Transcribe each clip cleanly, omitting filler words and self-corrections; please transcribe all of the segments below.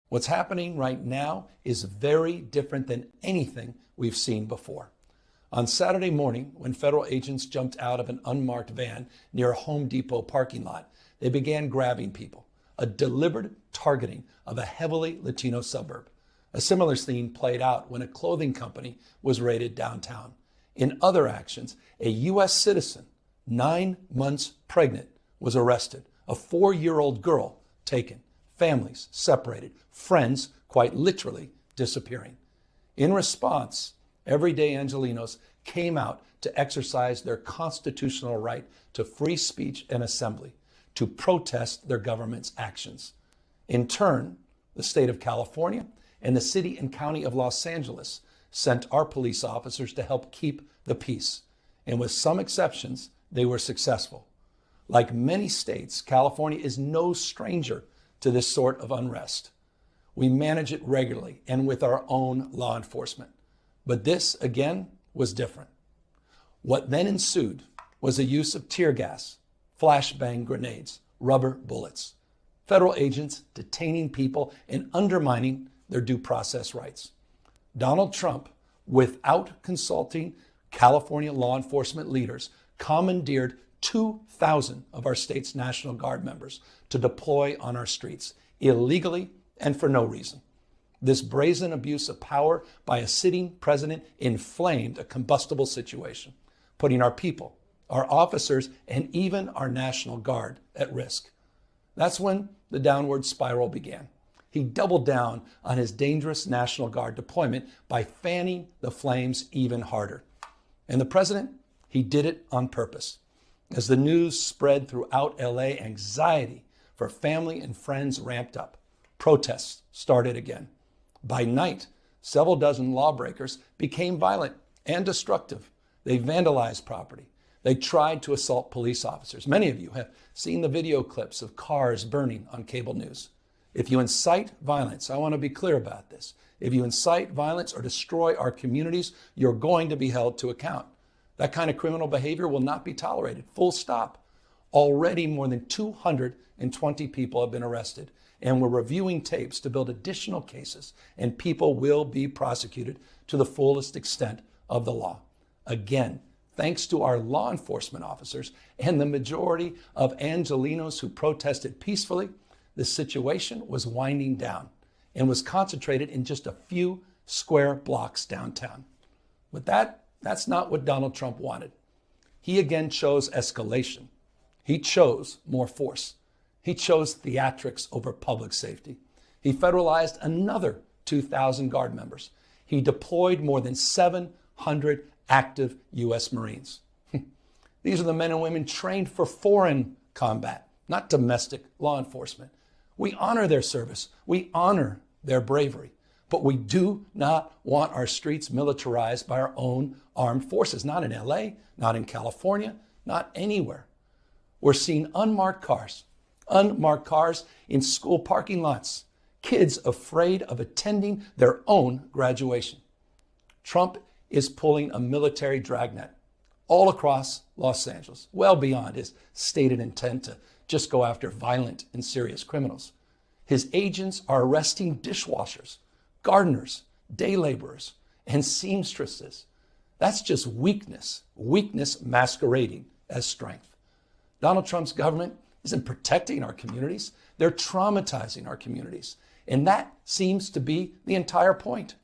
What's happening right now is very different than anything we've seen before. On Saturday morning, when federal agents jumped out of an unmarked van near a Home Depot parking lot, they began grabbing people, a deliberate targeting of a heavily Latino suburb. A similar scene played out when a clothing company was raided downtown. In other actions, a U.S. citizen, 9 months pregnant, was arrested, a 4-year-old girl taken, families separated, friends quite literally disappearing. In response, everyday Angelenos came out to exercise their constitutional right to free speech and assembly, to protest their government's actions. In turn, the state of California and the city and county of Los Angeles sent our police officers to help keep the peace. And with some exceptions, they were successful. Like many states, California is no stranger to this sort of unrest. We manage it regularly and with our own law enforcement. But this, again, was different. What then ensued was the use of tear gas, flashbang grenades, rubber bullets, federal agents detaining people and undermining their due process rights. Donald Trump, without consulting California law enforcement leaders, commandeered 2,000 of our state's National Guard members to deploy on our streets, illegally and for no reason. This brazen abuse of power by a sitting president inflamed a combustible situation, putting our people, our officers, and even our National Guard at risk. That's when the downward spiral began. He doubled down on his dangerous National Guard deployment by fanning the flames even harder. And the president, he did it on purpose. As the news spread throughout LA, anxiety for family and friends ramped up. Protests started again. By night, several dozen lawbreakers became violent and destructive. They vandalized property. They tried to assault police officers. Many of you have seen the video clips of cars burning on cable news. If you incite violence, I want to be clear about this. If you incite violence or destroy our communities, you're going to be held to account. That kind of criminal behavior will not be tolerated. Full stop. Already more than 220 people have been arrested, and we're reviewing tapes to build additional cases, and people will be prosecuted to the fullest extent of the law. Again, thanks to our law enforcement officers and the majority of Angelenos who protested peacefully, the situation was winding down and was concentrated in just a few square blocks downtown. But that's not what Donald Trump wanted. He again chose escalation. He chose more force. He chose theatrics over public safety. He federalized another 2,000 Guard members. He deployed more than 700 active U.S. Marines. These are the men and women trained for foreign combat, not domestic law enforcement. We honor their service. We honor their bravery. But we do not want our streets militarized by our own armed forces, not in LA, not in California, not anywhere. We're seeing unmarked cars in school parking lots, kids afraid of attending their own graduation. Trump is pulling a military dragnet all across Los Angeles, well beyond his stated intent to just go after violent and serious criminals. His agents are arresting dishwashers, gardeners, day laborers, and seamstresses. That's just weakness masquerading as strength. Donald Trump's government isn't protecting our communities. They're traumatizing our communities. And that seems to be the entire point.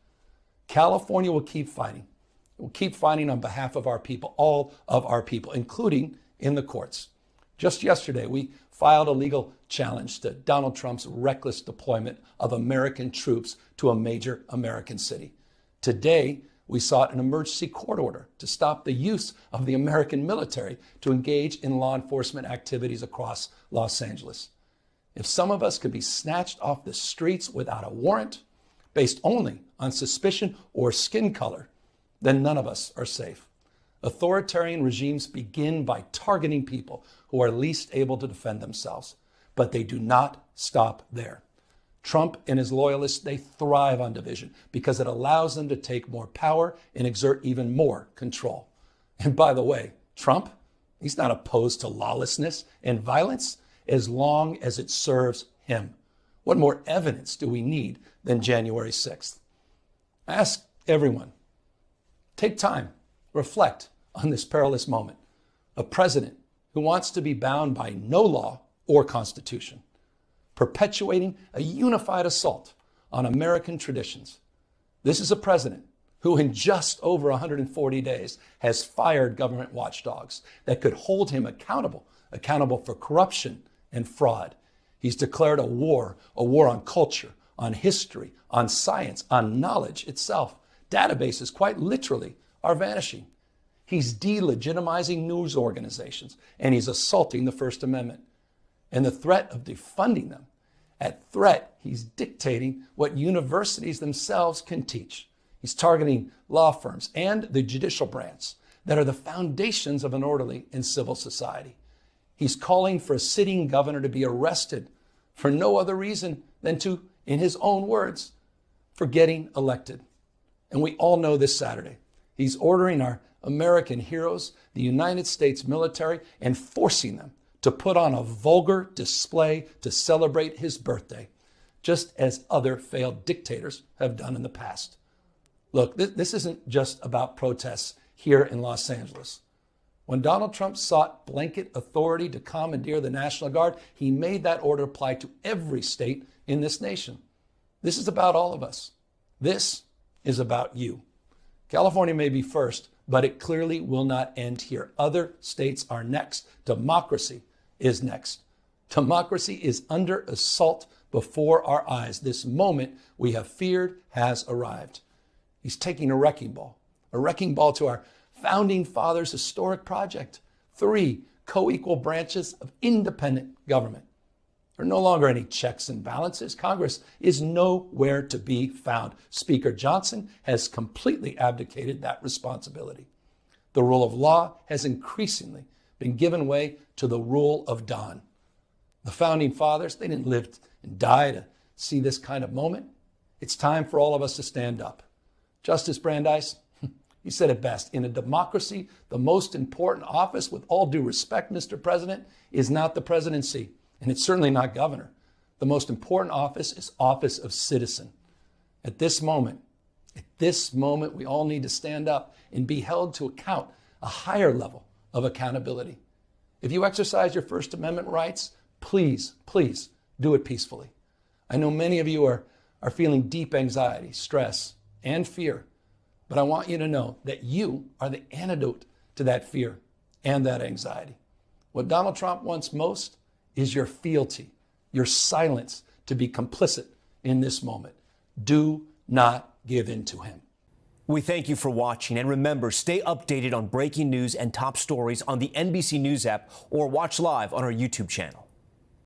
California will keep fighting. We'll keep fighting on behalf of our people, all of our people, including in the courts. Just yesterday, we filed a legal challenge to Donald Trump's reckless deployment of American troops to a major American city. Today, we sought an emergency court order to stop the use of the American military to engage in law enforcement activities across Los Angeles. If some of us could be snatched off the streets without a warrant, based only on suspicion or skin color, then none of us are safe. Authoritarian regimes begin by targeting people who are least able to defend themselves, but they do not stop there. Trump and his loyalists, they thrive on division because it allows them to take more power and exert even more control. And by the way, Trump, he's not opposed to lawlessness and violence as long as it serves him. What more evidence do we need than January 6th? I ask everyone, take time, reflect on this perilous moment. A president who wants to be bound by no law or constitution, perpetuating a unified assault on American traditions. This is a president who in just over 140 days has fired government watchdogs that could hold him accountable for corruption and fraud. He's declared a war on culture, on history, on science, on knowledge itself. Databases, quite literally, are vanishing. He's delegitimizing news organizations, and he's assaulting the First Amendment. And the threat of defunding them, at threat, he's dictating what universities themselves can teach. He's targeting law firms and the judicial branch that are the foundations of an orderly and civil society. He's calling for a sitting governor to be arrested for no other reason than to, in his own words, for getting elected. And we all know this Saturday, he's ordering our American heroes, the United States military, and forcing them to put on a vulgar display to celebrate his birthday, just as other failed dictators have done in the past. Look, this isn't just about protests here in Los Angeles. When Donald Trump sought blanket authority to commandeer the National Guard, he made that order apply to every state in this nation. This is about all of us. This is about you. California may be first, but it clearly will not end here. Other states are next. Democracy is next. Democracy is under assault before our eyes. This moment we have feared has arrived. He's taking a wrecking ball to our founding fathers' historic project. 3 co-equal branches of independent government. There are no longer any checks and balances. Congress is nowhere to be found. Speaker Johnson has completely abdicated that responsibility. The rule of law has increasingly been given way to the rule of Don. The founding fathers, they didn't live and die to see this kind of moment. It's time for all of us to stand up. Justice Brandeis, he said it best. In a democracy, the most important office, with all due respect, Mr. President, is not the presidency, and it's certainly not governor. The most important office is office of citizen. At this moment, we all need to stand up and be held to account, a higher level of accountability. If you exercise your First Amendment rights, please do it peacefully. I know many of you are feeling deep anxiety, stress, and fear, but I want you to know that you are the antidote to that fear and that anxiety. What Donald Trump wants most is your fealty, your silence to be complicit in this moment. Do not give in to him. We thank you for watching, and remember, stay updated on breaking news and top stories on the NBC News app or watch live on our YouTube channel.